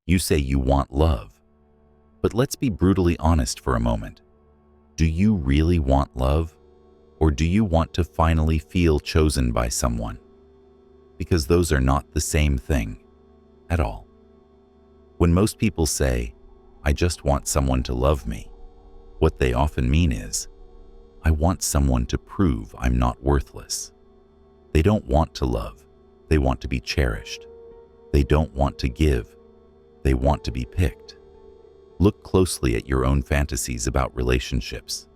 You say you want love. But let's be brutally honest for a moment. Do you really want love? Or do you want to finally feel chosen by someone? Because those are not the same thing at all. When most people say, I just want someone to love me, what they often mean is, I want someone to prove I'm not worthless. They don't want to love. They want to be cherished. They don't want to give. They want to be picked. Look closely at your own fantasies about relationships.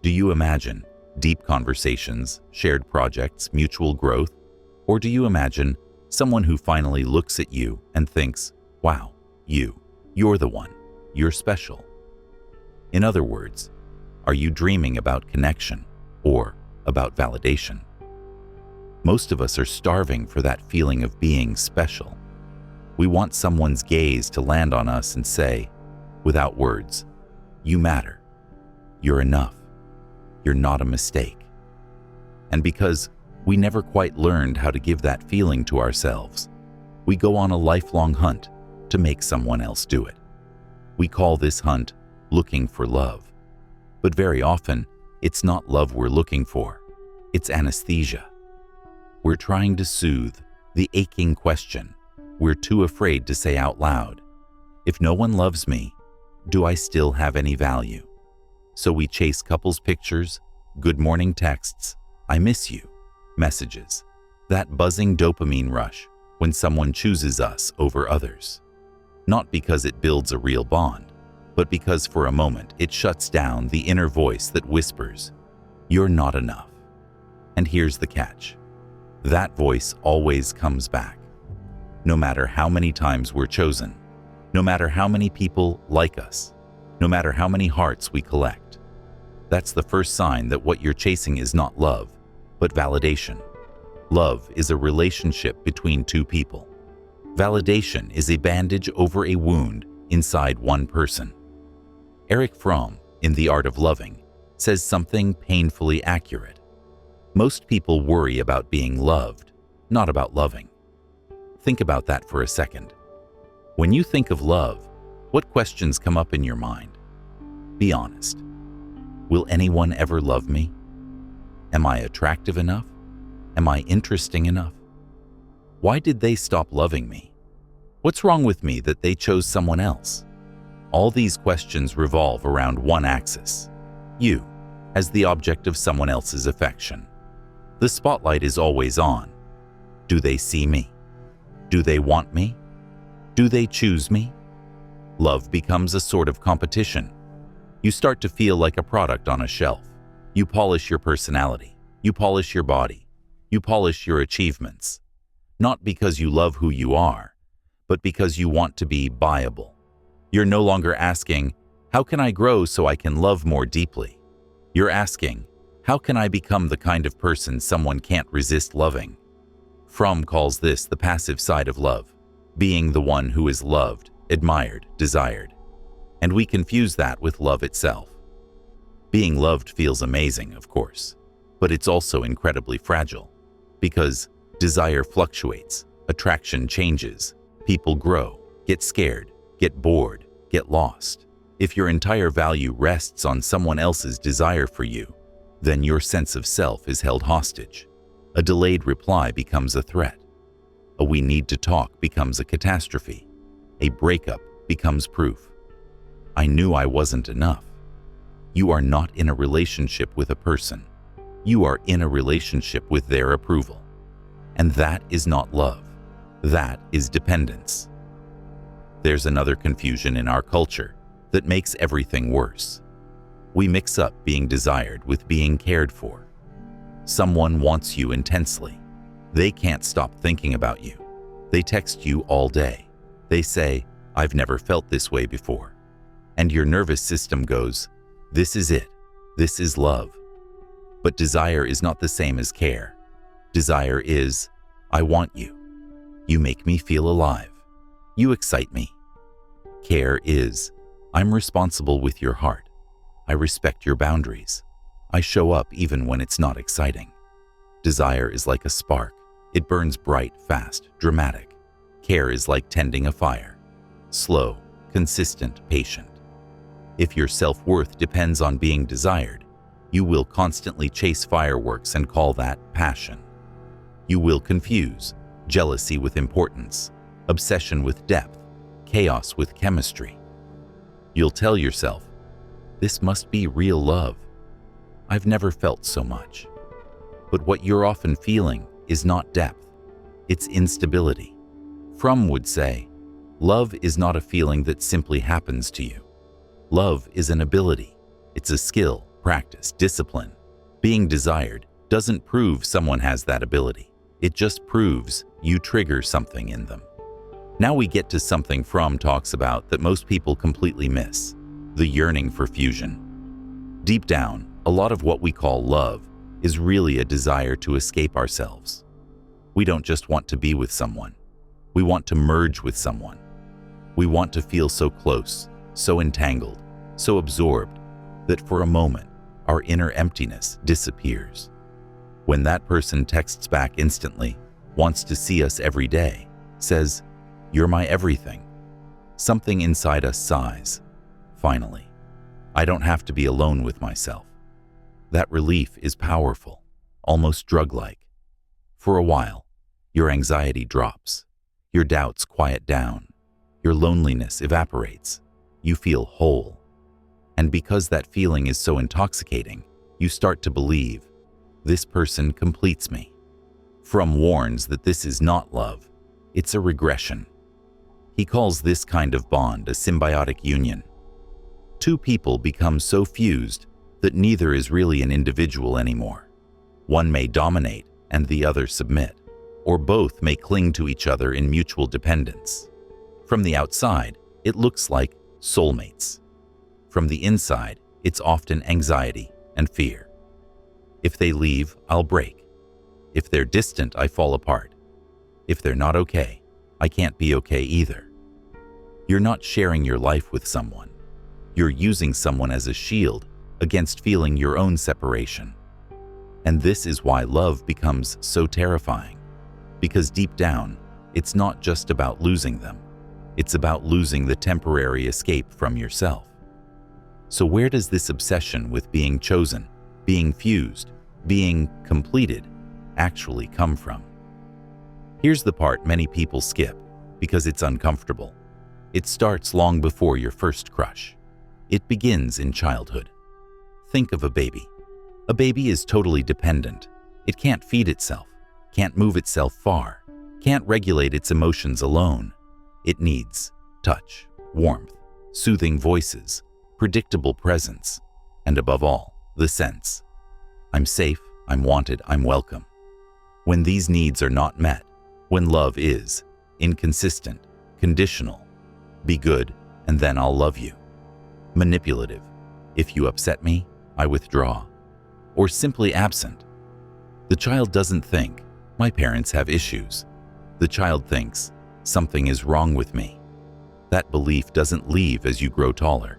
Do you imagine deep conversations, shared projects, mutual growth? Or do you imagine someone who finally looks at you and thinks, wow, you're the one, you're special? In other words, are you dreaming about connection or about validation? Most of us are starving for that feeling of being special. We want someone's gaze to land on us and say, without words, you matter, you're enough, you're not a mistake. And because we never quite learned how to give that feeling to ourselves, we go on a lifelong hunt to make someone else do it. We call this hunt looking for love. But very often, it's not love we're looking for. It's anesthesia. We're trying to soothe the aching question we're too afraid to say out loud. If no one loves me, do I still have any value? So we chase couples pictures, good morning texts, I miss you messages, that buzzing dopamine rush when someone chooses us over others. Not because it builds a real bond, but because for a moment it shuts down the inner voice that whispers, you're not enough. And here's the catch. That voice always comes back. No matter how many times we're chosen, no matter how many people like us, no matter how many hearts we collect. That's the first sign that what you're chasing is not love, but validation. Love is a relationship between two people. Validation is a bandage over a wound inside one person. Erich Fromm, in The Art of Loving, says something painfully accurate. Most people worry about being loved, not about loving. Think about that for a second. When you think of love, what questions come up in your mind? Be honest. Will anyone ever love me? Am I attractive enough? Am I interesting enough? Why did they stop loving me? What's wrong with me that they chose someone else? All these questions revolve around one axis, you, as the object of someone else's affection. The spotlight is always on. Do they see me? Do they want me? Do they choose me? Love becomes a sort of competition. You start to feel like a product on a shelf. You polish your personality. You polish your body. You polish your achievements. Not because you love who you are, but because you want to be buyable. You're no longer asking, how can I grow so I can love more deeply? You're asking, how can I become the kind of person someone can't resist loving? Fromm calls this the passive side of love, being the one who is loved, admired, desired. And we confuse that with love itself. Being loved feels amazing, of course, but it's also incredibly fragile, because desire fluctuates, attraction changes, people grow, get scared, get bored, get lost. If your entire value rests on someone else's desire for you, then your sense of self is held hostage. A delayed reply becomes a threat. A we need to talk becomes a catastrophe. A breakup becomes proof. I knew I wasn't enough. You are not in a relationship with a person. You are in a relationship with their approval. And that is not love. That is dependence. There's another confusion in our culture that makes everything worse. We mix up being desired with being cared for. Someone wants you intensely. They can't stop thinking about you. They text you all day. They say, I've never felt this way before. And your nervous system goes, this is it. This is love. But desire is not the same as care. Desire is, I want you. You make me feel alive. You excite me. Care is, I'm responsible with your heart. I respect your boundaries. I show up even when it's not exciting. Desire is like a spark. It burns bright, fast, dramatic. Care is like tending a fire. slow, consistent, patient. If your self-worth depends on being desired, you will constantly chase fireworks and call that passion. You will confuse jealousy with importance, obsession with depth, chaos with chemistry. You'll tell yourself, this must be real love. I've never felt so much. But what you're often feeling is not depth, it's instability. Fromm would say, love is not a feeling that simply happens to you. Love is an ability. It's a skill, practice, discipline. Being desired doesn't prove someone has that ability. It just proves you trigger something in them. Now we get to something Fromm talks about that most people completely miss, the yearning for fusion. Deep down, a lot of what we call love is really a desire to escape ourselves. We don't just want to be with someone. We want to merge with someone. We want to feel so close, so entangled, so absorbed that for a moment, our inner emptiness disappears. When that person texts back instantly, wants to see us every day, says, "You're my everything," something inside us sighs, "Finally, I don't have to be alone with myself." That relief is powerful, almost drug-like. For a while, your anxiety drops, your doubts quiet down, your loneliness evaporates, you feel whole. And because that feeling is so intoxicating, you start to believe, this person completes me. Fromm warns that this is not love, it's a regression. He calls this kind of bond a symbiotic union. Two people become so fused that neither is really an individual anymore. One may dominate and the other submit, or both may cling to each other in mutual dependence. From the outside, it looks like soulmates. From the inside, it's often anxiety and fear. If they leave, I'll break. If they're distant, I fall apart. If they're not okay, I can't be okay either. You're not sharing your life with someone. You're using someone as a shield against feeling your own separation. And this is why love becomes so terrifying. Because deep down, it's not just about losing them. It's about losing the temporary escape from yourself. So where does this obsession with being chosen, being fused, being completed actually come from? Here's the part many people skip because it's uncomfortable. It starts long before your first crush. It begins in childhood. Think of a baby. A baby is totally dependent. It can't feed itself, can't move itself far, can't regulate its emotions alone. It needs touch, warmth, soothing voices, predictable presence, and above all, the sense, I'm safe, I'm wanted, I'm welcome. When these needs are not met, when love is inconsistent, conditional, be good and then I'll love you, manipulative, if you upset me, I withdraw, or simply absent, the child doesn't think, my parents have issues. The child thinks, something is wrong with me. That belief doesn't leave as you grow taller.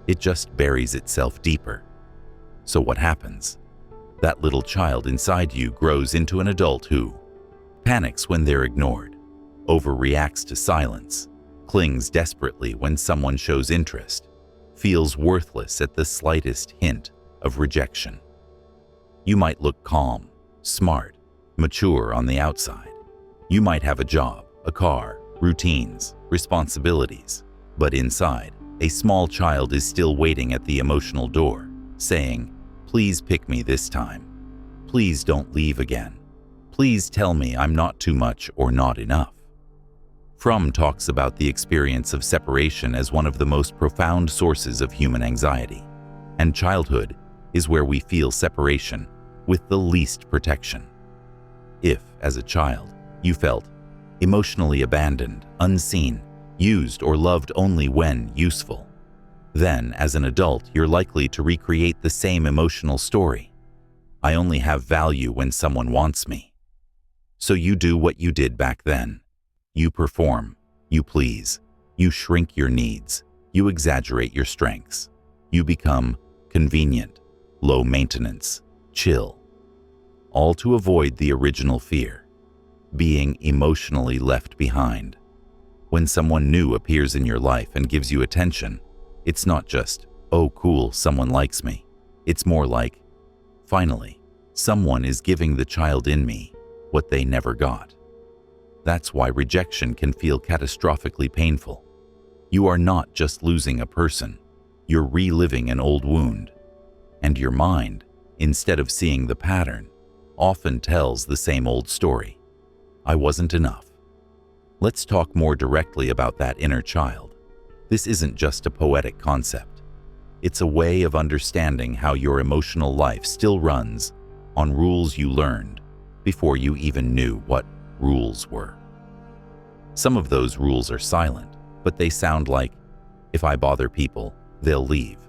It just buries itself deeper. So what happens? That little child inside you grows into an adult who panics when they're ignored, overreacts to silence, clings desperately when someone shows interest, feels worthless at the slightest hint of rejection. You might look calm, smart, mature on the outside. You might have a job, a car, routines, responsibilities, but inside, a small child is still waiting at the emotional door, saying, please pick me this time. Please don't leave again. Please tell me I'm not too much or not enough. Fromm talks about the experience of separation as one of the most profound sources of human anxiety, and childhood is where we feel separation with the least protection. If, as a child, you felt emotionally abandoned, unseen, used or loved only when useful, then, as an adult, you're likely to recreate the same emotional story. I only have value when someone wants me. So you do what you did back then. You perform, you please, you shrink your needs, you exaggerate your strengths. You become convenient, low maintenance, chill. All to avoid the original fear, being emotionally left behind. When someone new appears in your life and gives you attention, it's not just, "Oh cool, someone likes me." It's more like, "Finally, someone is giving the child in me what they never got." That's why rejection can feel catastrophically painful. You are not just losing a person, you're reliving an old wound. And your mind, instead of seeing the pattern, often tells the same old story. I wasn't enough. Let's talk more directly about that inner child. This isn't just a poetic concept. It's a way of understanding how your emotional life still runs on rules you learned before you even knew what rules were. Some of those rules are silent, but they sound like, if I bother people, they'll leave.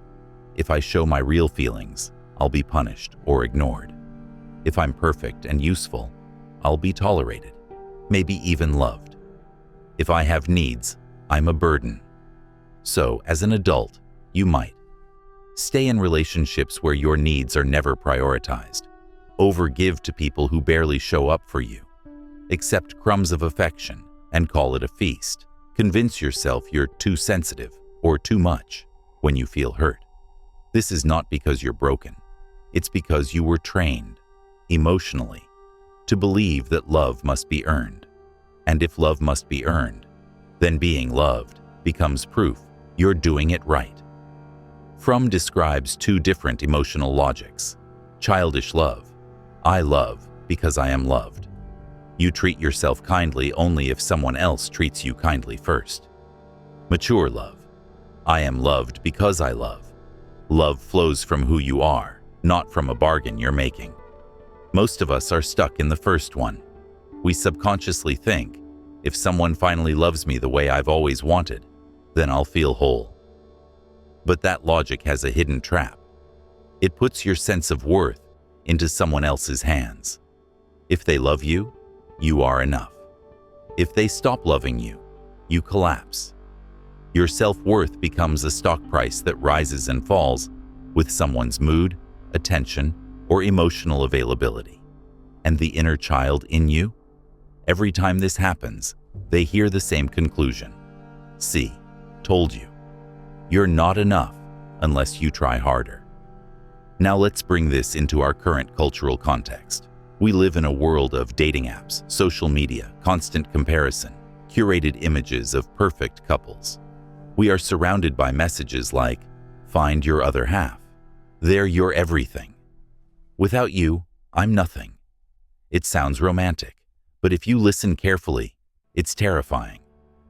If I show my real feelings, I'll be punished or ignored. If I'm perfect and useful, I'll be tolerated, maybe even loved. If I have needs, I'm a burden. So, as an adult, you might stay in relationships where your needs are never prioritized, overgive to people who barely show up for you, accept crumbs of affection and call it a feast, convince yourself you're too sensitive or too much when you feel hurt. This is not because you're broken. It's because you were trained, emotionally, to believe that love must be earned. And if love must be earned, then being loved becomes proof you're doing it right. Fromm describes two different emotional logics. Childish love. I love because I am loved. You treat yourself kindly only if someone else treats you kindly first. Mature love. I am loved because I love. Love flows from who you are, not from a bargain you're making. Most of us are stuck in the first one. We subconsciously think, if someone finally loves me the way I've always wanted, then I'll feel whole. But that logic has a hidden trap. It puts your sense of worth into someone else's hands. If they love you, you are enough. If they stop loving you, you collapse. Your self-worth becomes a stock price that rises and falls with someone's mood, attention, or emotional availability. And the inner child in you? Every time this happens, they hear the same conclusion. See, told you. You're not enough unless you try harder. Now let's bring this into our current cultural context. We live in a world of dating apps, social media, constant comparison, curated images of perfect couples. We are surrounded by messages like, "Find your other half. They're your everything. Without you, I'm nothing." It sounds romantic, but if you listen carefully, it's terrifying.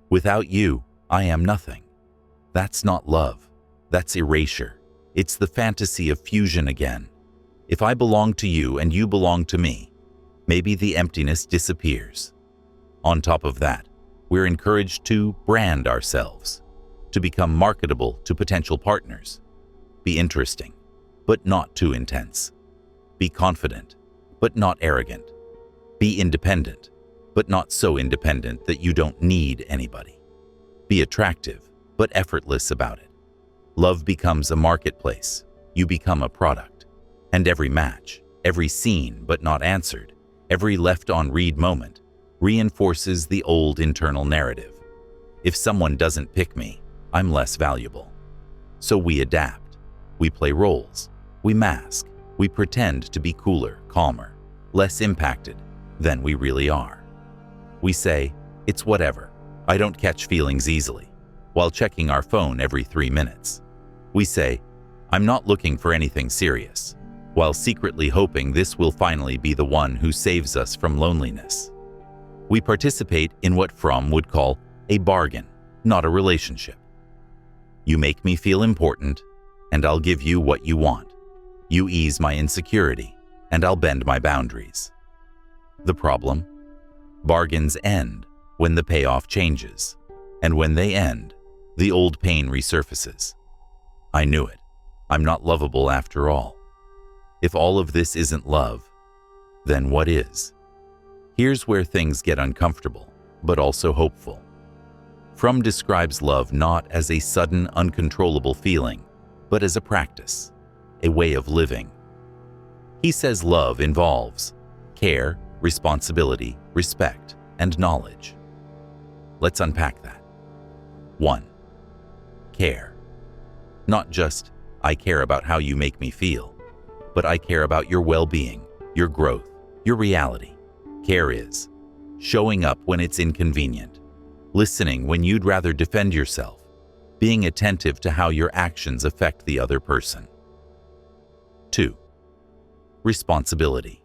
Without you, I am nothing. That's not love. That's erasure. It's the fantasy of fusion again. If I belong to you and you belong to me, maybe the emptiness disappears. On top of that, we're encouraged to brand ourselves, to become marketable to potential partners. Be interesting, but not too intense. Be confident, but not arrogant. Be independent, but not so independent that you don't need anybody. Be attractive, but effortless about it. Love becomes a marketplace. You become a product. And every match, every seen but not answered, every left-on-read moment reinforces the old internal narrative. If someone doesn't pick me, I'm less valuable. So we adapt. We play roles. We mask. We pretend to be cooler, calmer, less impacted than we really are. We say, "It's whatever. I don't catch feelings easily," while checking our phone every 3 minutes. We say, "I'm not looking for anything serious," while secretly hoping this will finally be the one who saves us from loneliness. We participate in what Fromm would call a bargain, not a relationship. You make me feel important, and I'll give you what you want. You ease my insecurity, and I'll bend my boundaries. The problem? Bargains end when the payoff changes, and when they end, the old pain resurfaces. I knew it. I'm not lovable after all. If all of this isn't love, then what is? Here's where things get uncomfortable, but also hopeful. Fromm describes love not as a sudden, uncontrollable feeling, but as a practice, a way of living. He says love involves care, responsibility, respect, and knowledge. Let's unpack that. 1. Care. Not just, I care about how you make me feel, but I care about your well-being, your growth, your reality. Care is showing up when it's inconvenient, listening when you'd rather defend yourself, being attentive to how your actions affect the other person. 2. Responsibility.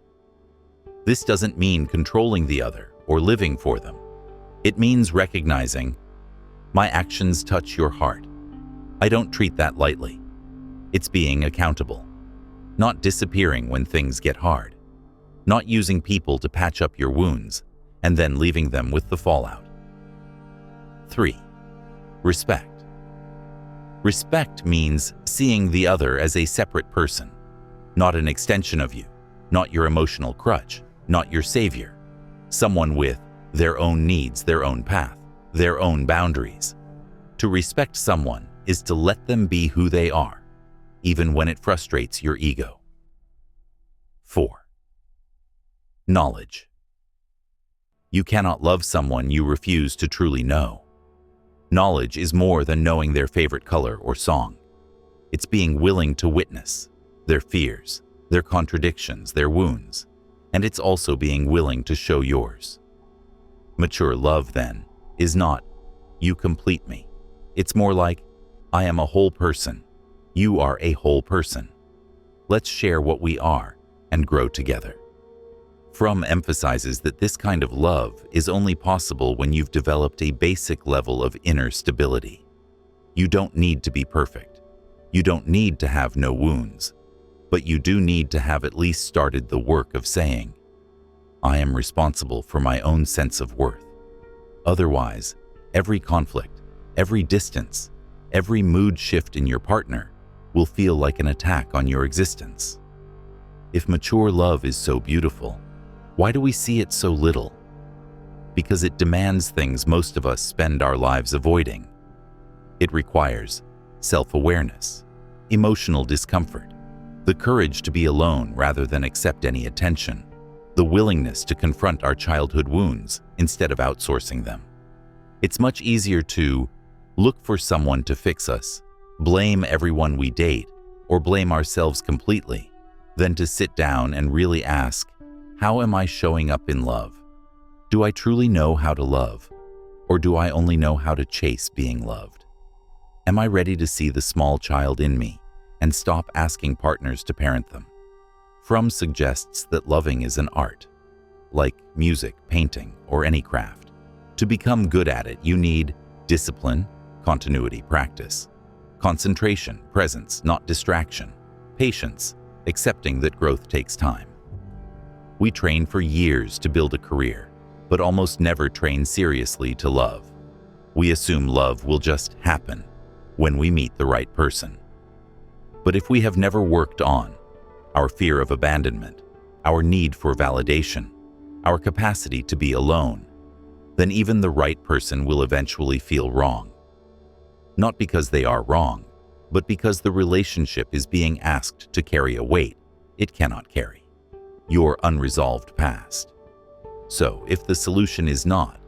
This doesn't mean controlling the other or living for them. It means recognizing, my actions touch your heart. I don't treat that lightly. It's being accountable, not disappearing when things get hard, not using people to patch up your wounds and then leaving them with the fallout. 3. Respect. Respect means seeing the other as a separate person, not an extension of you, not your emotional crutch, not your savior, someone with their own needs, their own path, their own boundaries. To respect someone is to let them be who they are, even when it frustrates your ego. 4. Knowledge. You cannot love someone you refuse to truly know. Knowledge is more than knowing their favorite color or song. It's being willing to witness their fears, their contradictions, their wounds, and it's also being willing to show yours. Mature love, then, is not, you complete me. It's more like, I am a whole person. You are a whole person. Let's share what we are and grow together. Fromm emphasizes that this kind of love is only possible when you've developed a basic level of inner stability. You don't need to be perfect. You don't need to have no wounds. But you do need to have at least started the work of saying, I am responsible for my own sense of worth. Otherwise, every conflict, every distance, every mood shift in your partner will feel like an attack on your existence. If mature love is so beautiful, why do we see it so little? Because it demands things most of us spend our lives avoiding. It requires self-awareness, emotional discomfort, the courage to be alone rather than accept any attention, the willingness to confront our childhood wounds instead of outsourcing them. It's much easier to look for someone to fix us, blame everyone we date, or blame ourselves completely, than to sit down and really ask, how am I showing up in love? Do I truly know how to love, or do I only know how to chase being loved? Am I ready to see the small child in me and stop asking partners to parent them? Fromm suggests that loving is an art, like music, painting, or any craft. To become good at it, you need discipline, continuity, practice, concentration, presence, not distraction, patience, accepting that growth takes time. We train for years to build a career, but almost never train seriously to love. We assume love will just happen when we meet the right person. But if we have never worked on our fear of abandonment, our need for validation, our capacity to be alone, then even the right person will eventually feel wrong. Not because they are wrong, but because the relationship is being asked to carry a weight it cannot carry, your unresolved past. So if the solution is not,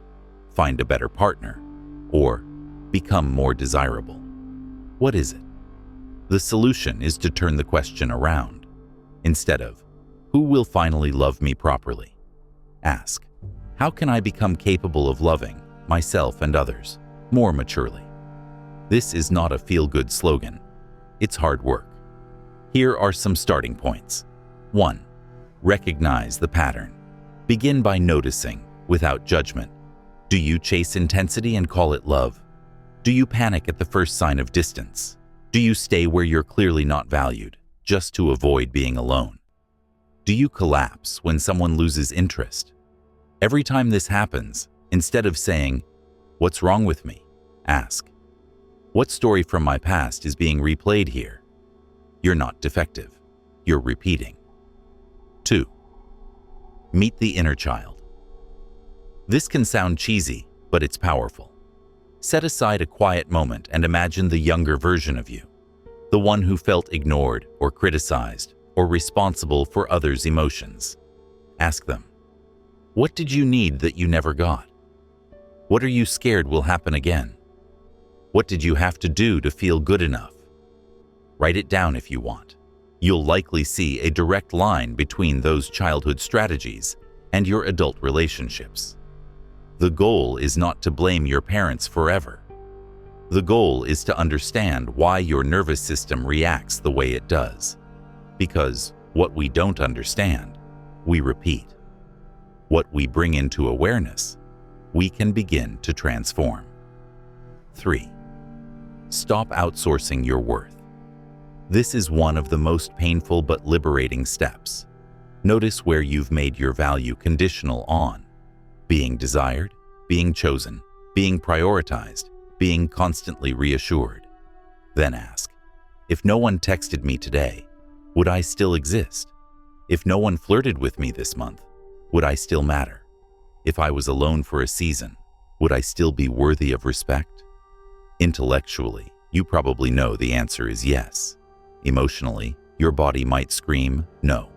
find a better partner, or become more desirable, what is it? The solution is to turn the question around. Instead of, who will finally love me properly? Ask, how can I become capable of loving myself and others more maturely? This is not a feel-good slogan. It's hard work. Here are some starting points. 1. Recognize the pattern. Begin by noticing, without judgment. Do you chase intensity and call it love? Do you panic at the first sign of distance? Do you stay where you're clearly not valued, just to avoid being alone? Do you collapse when someone loses interest? Every time this happens, instead of saying, "What's wrong with me?" ask, "What story from my past is being replayed here?" You're not defective. You're repeating. 2. Meet the inner child. This can sound cheesy, but it's powerful. Set aside a quiet moment and imagine the younger version of you, the one who felt ignored or criticized or responsible for others' emotions. Ask them, what did you need that you never got? What are you scared will happen again? What did you have to do to feel good enough? Write it down if you want. You'll likely see a direct line between those childhood strategies and your adult relationships. The goal is not to blame your parents forever. The goal is to understand why your nervous system reacts the way it does. Because what we don't understand, we repeat. What we bring into awareness, we can begin to transform. 3. Stop outsourcing your worth. This is one of the most painful but liberating steps. Notice where you've made your value conditional on being desired, being chosen, being prioritized, being constantly reassured. Then ask, if no one texted me today, would I still exist? If no one flirted with me this month, would I still matter? If I was alone for a season, would I still be worthy of respect? Intellectually, you probably know the answer is yes. Emotionally, your body might scream no.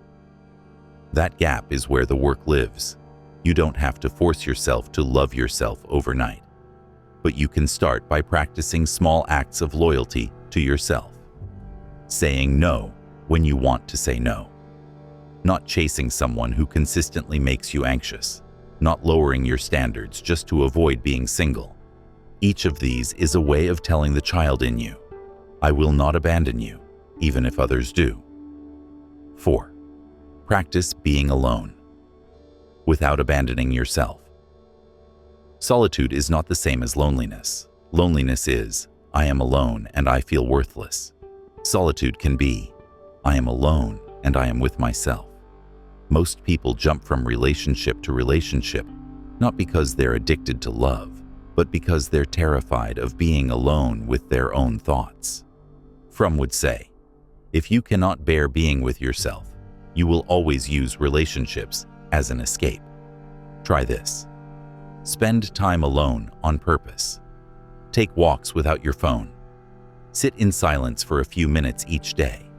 That gap is where the work lives. You don't have to force yourself to love yourself overnight, but you can start by practicing small acts of loyalty to yourself. Saying no when you want to say no. Not chasing someone who consistently makes you anxious. Not lowering your standards just to avoid being single. Each of these is a way of telling the child in you, I will not abandon you, even if others do. 4. Practice being alone without abandoning yourself. Solitude is not the same as loneliness. Loneliness is, I am alone and I feel worthless. Solitude can be, I am alone and I am with myself. Most people jump from relationship to relationship, not because they're addicted to love, but because they're terrified of being alone with their own thoughts. Fromm would say, if you cannot bear being with yourself, you will always use relationships as an escape. Try this. Spend time alone on purpose. Take walks without your phone. Sit in silence for a few minutes each day.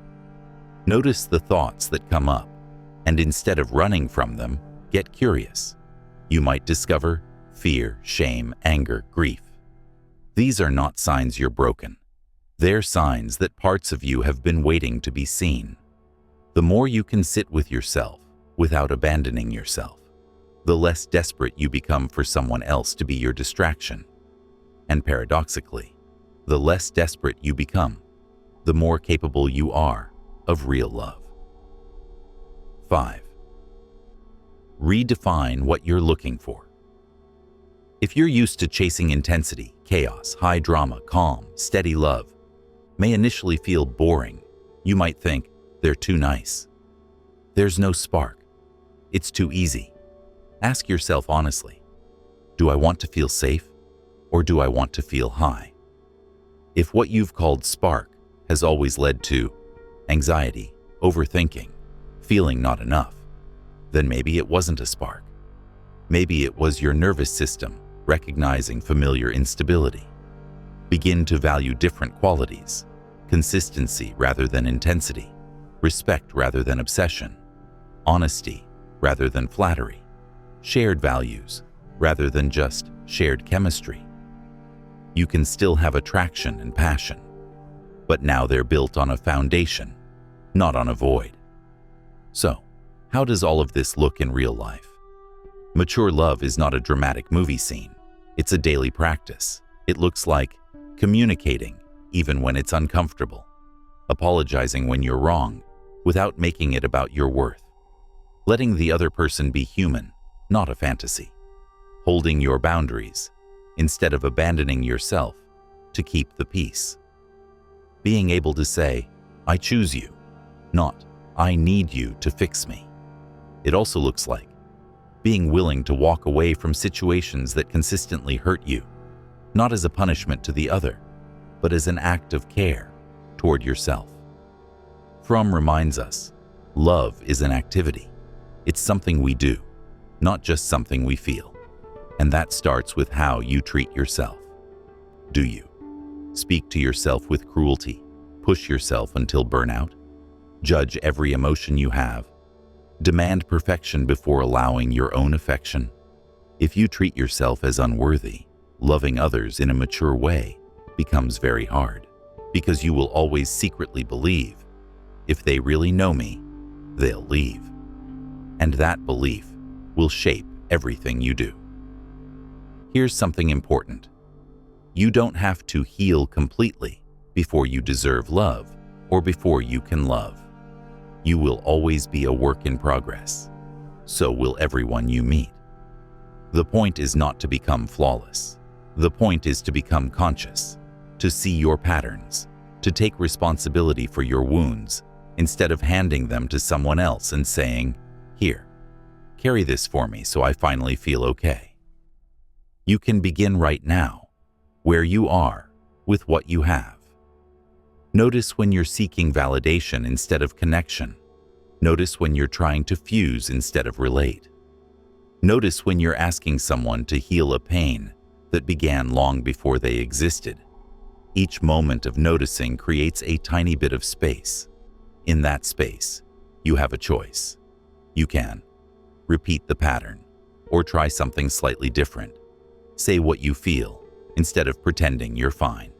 Notice the thoughts that come up, and instead of running from them, get curious. You might discover fear, shame, anger, grief. These are not signs you're broken. They're signs that parts of you have been waiting to be seen. The more you can sit with yourself without abandoning yourself, the less desperate you become for someone else to be your distraction. And paradoxically, the less desperate you become, the more capable you are of real love. 5. Redefine what you're looking for. If you're used to chasing intensity, chaos, high drama, calm, steady love, may initially feel boring. You might think, they're too nice. There's no spark. It's too easy. Ask yourself honestly, do I want to feel safe or do I want to feel high? If what you've called spark has always led to anxiety, overthinking, feeling not enough, then maybe it wasn't a spark. Maybe it was your nervous system recognizing familiar instability. Begin to value different qualities, consistency rather than intensity, respect rather than obsession, honesty rather than flattery, shared values rather than just shared chemistry. You can still have attraction and passion, but now they're built on a foundation, not on a void. So, how does all of this look in real life? Mature love is not a dramatic movie scene. It's a daily practice. It looks like communicating even when it's uncomfortable, apologizing when you're wrong without making it about your worth, letting the other person be human, not a fantasy, holding your boundaries instead of abandoning yourself to keep the peace, being able to say, I choose you, not I need you to fix me. It also looks like being willing to walk away from situations that consistently hurt you, not as a punishment to the other, but as an act of care toward yourself. Fromm reminds us, love is an activity. It's something we do, not just something we feel. And that starts with how you treat yourself. Do you speak to yourself with cruelty, push yourself until burnout, judge every emotion you have, demand perfection before allowing your own affection? If you treat yourself as unworthy, loving others in a mature way becomes very hard, because you will always secretly believe, if they really know me, they'll leave. And that belief will shape everything you do. Here's something important. You don't have to heal completely before you deserve love or before you can love. You will always be a work in progress. So will everyone you meet. The point is not to become flawless. The point is to become conscious, to see your patterns, to take responsibility for your wounds instead of handing them to someone else and saying, "Here, carry this for me so I finally feel okay." You can begin right now, where you are, with what you have. Notice when you're seeking validation instead of connection. Notice when you're trying to fuse instead of relate. Notice when you're asking someone to heal a pain that began long before they existed. Each moment of noticing creates a tiny bit of space. In that space, you have a choice. You can repeat the pattern or try something slightly different. Say what you feel instead of pretending you're fine.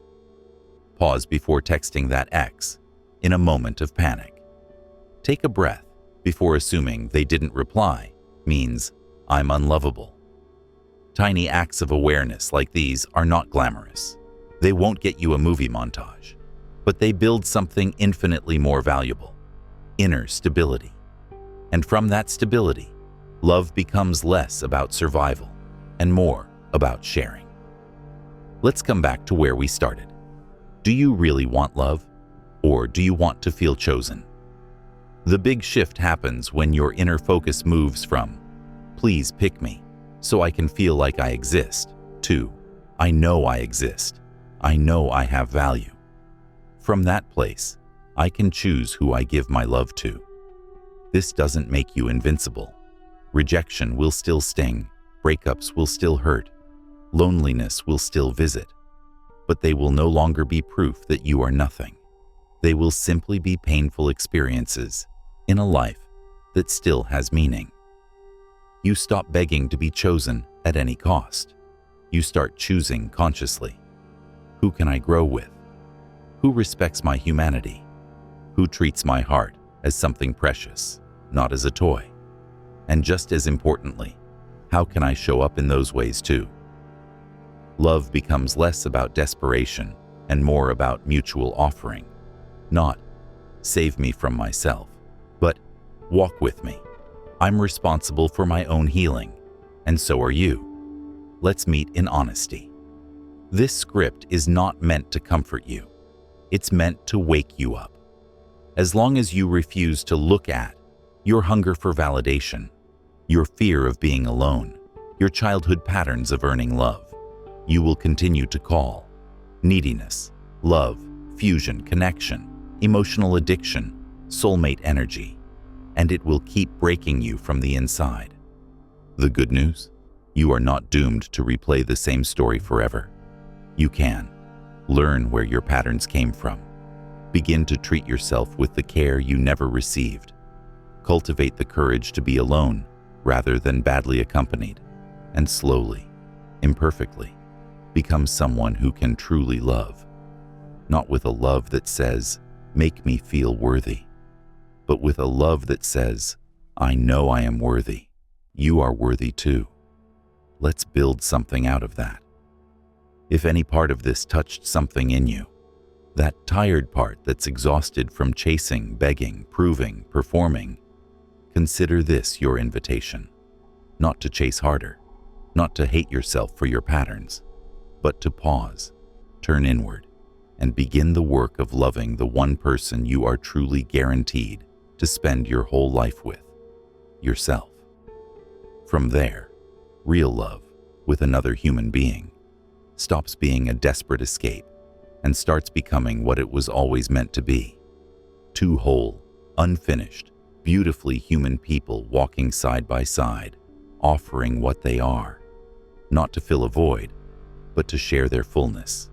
Pause before texting that ex in a moment of panic. Take a breath before assuming they didn't reply means I'm unlovable. Tiny acts of awareness like these are not glamorous. They won't get you a movie montage, but they build something infinitely more valuable: inner stability. And from that stability, love becomes less about survival and more about sharing. Let's come back to where we started. Do you really want love, or do you want to feel chosen? The big shift happens when your inner focus moves from, "Please pick me so I can feel like I exist," to, "I know I exist. I know I have value." From that place, I can choose who I give my love to. This doesn't make you invincible. Rejection will still sting, breakups will still hurt, loneliness will still visit, but they will no longer be proof that you are nothing. They will simply be painful experiences in a life that still has meaning. You stop begging to be chosen at any cost. You start choosing consciously. Who can I grow with? Who respects my humanity? Who treats my heart as something precious, not as a toy? And just as importantly, how can I show up in those ways too? Love becomes less about desperation and more about mutual offering. Not, "Save me from myself," but "Walk with me. I'm responsible for my own healing, and so are you. Let's meet in honesty." This script is not meant to comfort you. It's meant to wake you up. As long as you refuse to look at your hunger for validation, your fear of being alone, your childhood patterns of earning love, you will continue to call neediness, love, fusion, connection, emotional addiction, soulmate energy, and it will keep breaking you from the inside. The good news? You are not doomed to replay the same story forever. You can learn where your patterns came from. Begin to treat yourself with the care you never received. Cultivate the courage to be alone rather than badly accompanied, and slowly, imperfectly, become someone who can truly love. Not with a love that says, "Make me feel worthy," but with a love that says, "I know I am worthy. You are worthy too." Let's build something out of that. If any part of this touched something in you, that tired part that's exhausted from chasing, begging, proving, performing, consider this your invitation. Not to chase harder, not to hate yourself for your patterns, but to pause, turn inward, and begin the work of loving the one person you are truly guaranteed to spend your whole life with, yourself. From there, real love with another human being stops being a desperate escape and starts becoming what it was always meant to be: two whole, unfinished, beautifully human people walking side by side, offering what they are, not to fill a void, but to share their fullness.